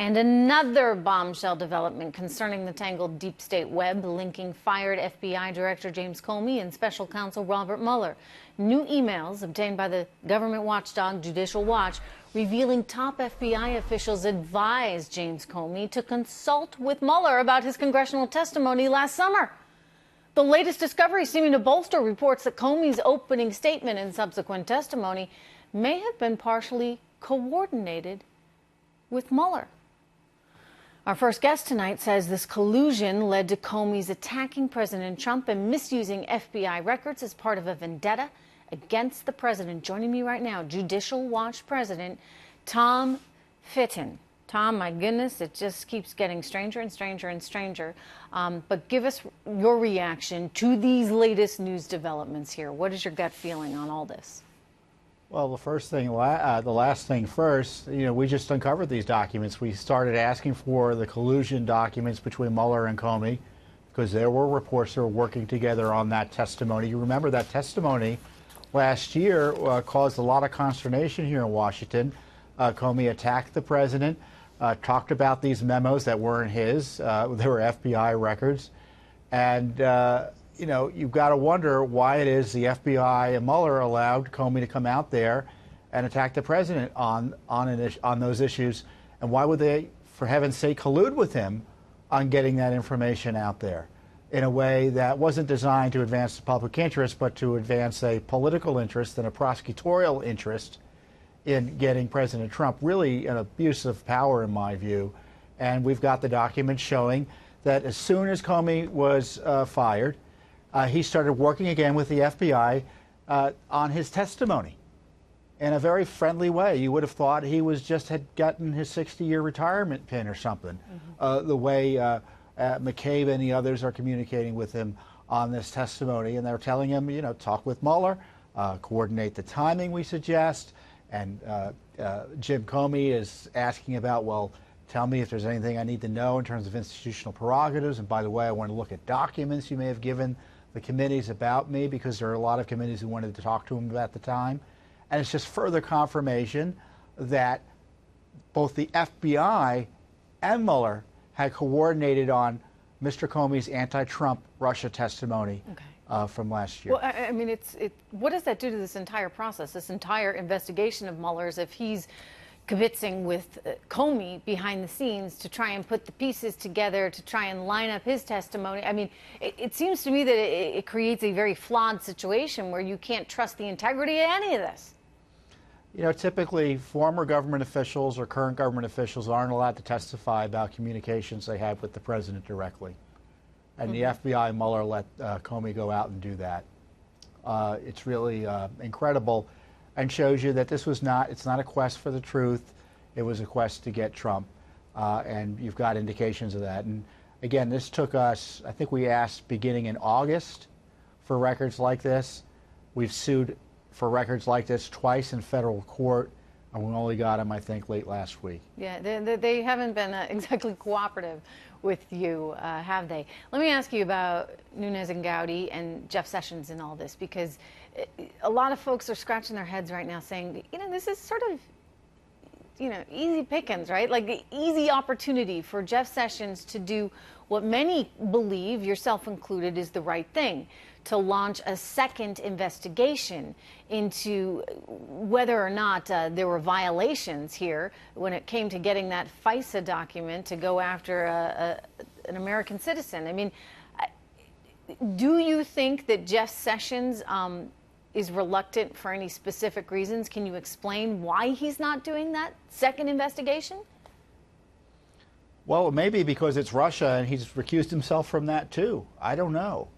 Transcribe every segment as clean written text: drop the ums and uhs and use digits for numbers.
And another bombshell development concerning the tangled deep state web linking fired FBI Director James Comey and special counsel Robert Mueller. New emails obtained by the government watchdog Judicial Watch revealing top FBI officials advised James Comey to consult with Mueller about his congressional testimony last summer. The latest discovery seeming to bolster reports that Comey's opening statement and subsequent testimony may have been partially coordinated with Mueller. Our first guest tonight says this collusion led to Comey's attacking President Trump and misusing FBI records as part of a vendetta against the president. Joining me right now, Judicial Watch President Tom Fitton. Tom, my goodness, it just keeps getting stranger and stranger and stranger. But give us your reaction to these latest news developments here. What is your gut feeling on all this? Well, the last thing first, we just uncovered these documents. We started asking for the collusion documents between Mueller and Comey because there were reports that were working together on that testimony. You remember that testimony last year caused a lot of consternation here in Washington. Comey attacked the president, talked about these memos that weren't his. They were FBI records. And you've got to wonder why it is the FBI and Mueller allowed Comey to come out there and attack the president on those issues, and why would they, for heaven's sake, collude with him on getting that information out there in a way that wasn't designed to advance the public interest, but to advance a political interest and a prosecutorial interest in getting President Trump, really an abuse of power in my view. And we've got the documents showing that as soon as Comey was fired, he started working again with the FBI on his testimony in a very friendly way. You would have thought he had gotten his 60-year retirement pin or something. The way McCabe and the others are communicating with him on this testimony, and they're telling him, talk with Mueller, coordinate the timing we suggest. And Jim Comey is asking about, well, tell me if there's anything I need to know in terms of institutional prerogatives. And by the way, I want to look at documents you may have given the committees about me, because there are a lot of committees who wanted to talk to him at the time. And it's just further confirmation that both the FBI and Mueller had coordinated on Mr. Comey's anti-Trump Russia testimony from last year. Well, I mean, what does that do to this entire process, this entire investigation of Mueller's, if he's kibitzing with Comey behind the scenes to try and put the pieces together to try and line up his testimony? I mean, it seems to me that it creates a very flawed situation where you can't trust the integrity of any of this. Typically former government officials or current government officials aren't allowed to testify about communications they had with the president directly. And the FBI and Mueller let Comey go out and do that. It's really incredible, and shows you that it's not a quest for the truth. It was a quest to get Trump, and you've got indications of that. And again, this took us, I think we asked beginning in August for records like this. We've sued for records like this twice in federal court, and we only got them, I think, late last week. Yeah, they haven't been exactly cooperative with you, have they? Let me ask you about Nunes and Gowdy and Jeff Sessions and all this, because a lot of folks are scratching their heads right now saying, this is sort of, easy pickings, right? Like the easy opportunity for Jeff Sessions to do what many believe, yourself included, is the right thing, to launch a second investigation into whether or not there were violations here when it came to getting that FISA document to go after an American citizen. I mean, do you think that Jeff Sessions is reluctant for any specific reasons? Can you explain why he's not doing that second investigation? Well, maybe because it's Russia and he's recused himself from that too. I don't know.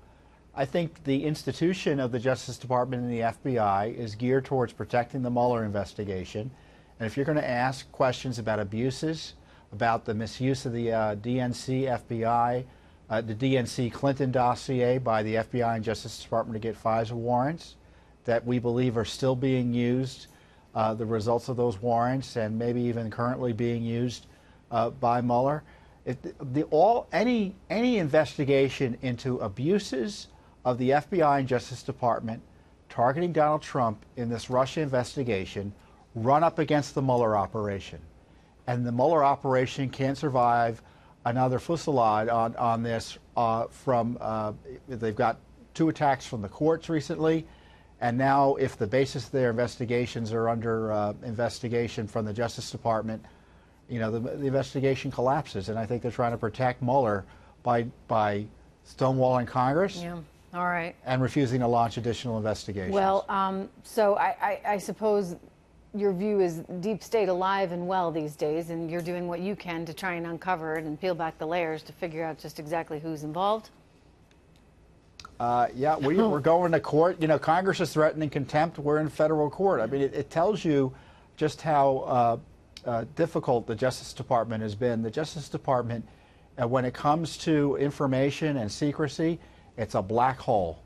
I think the institution of the Justice Department and the FBI is geared towards protecting the Mueller investigation. And if you're going to ask questions about abuses, about the misuse of the DNC FBI, the DNC Clinton dossier by the FBI and Justice Department to get FISA warrants that we believe are still being used, the results of those warrants, and maybe even currently being used by Mueller. Any investigation into abuses of the FBI and Justice Department targeting Donald Trump in this Russia investigation run up against the Mueller operation. and the Mueller operation can't survive another fusillade on this. They've got 2 attacks from the courts recently, and now if the basis of their investigations are under investigation from the Justice Department, you know, the investigation collapses. And I think they're trying to protect Mueller by stonewalling Congress. Yeah. All right. And refusing to launch additional investigations. Well, so I suppose your view is deep state alive and well these days, and you're doing what you can to try and uncover it and peel back the layers to figure out just exactly who's involved. Yeah, we're going to court. You know, Congress is threatening contempt. We're in federal court. I mean, it tells you just how difficult the Justice Department has been. The Justice Department, when it comes to information and secrecy, it's a black hole.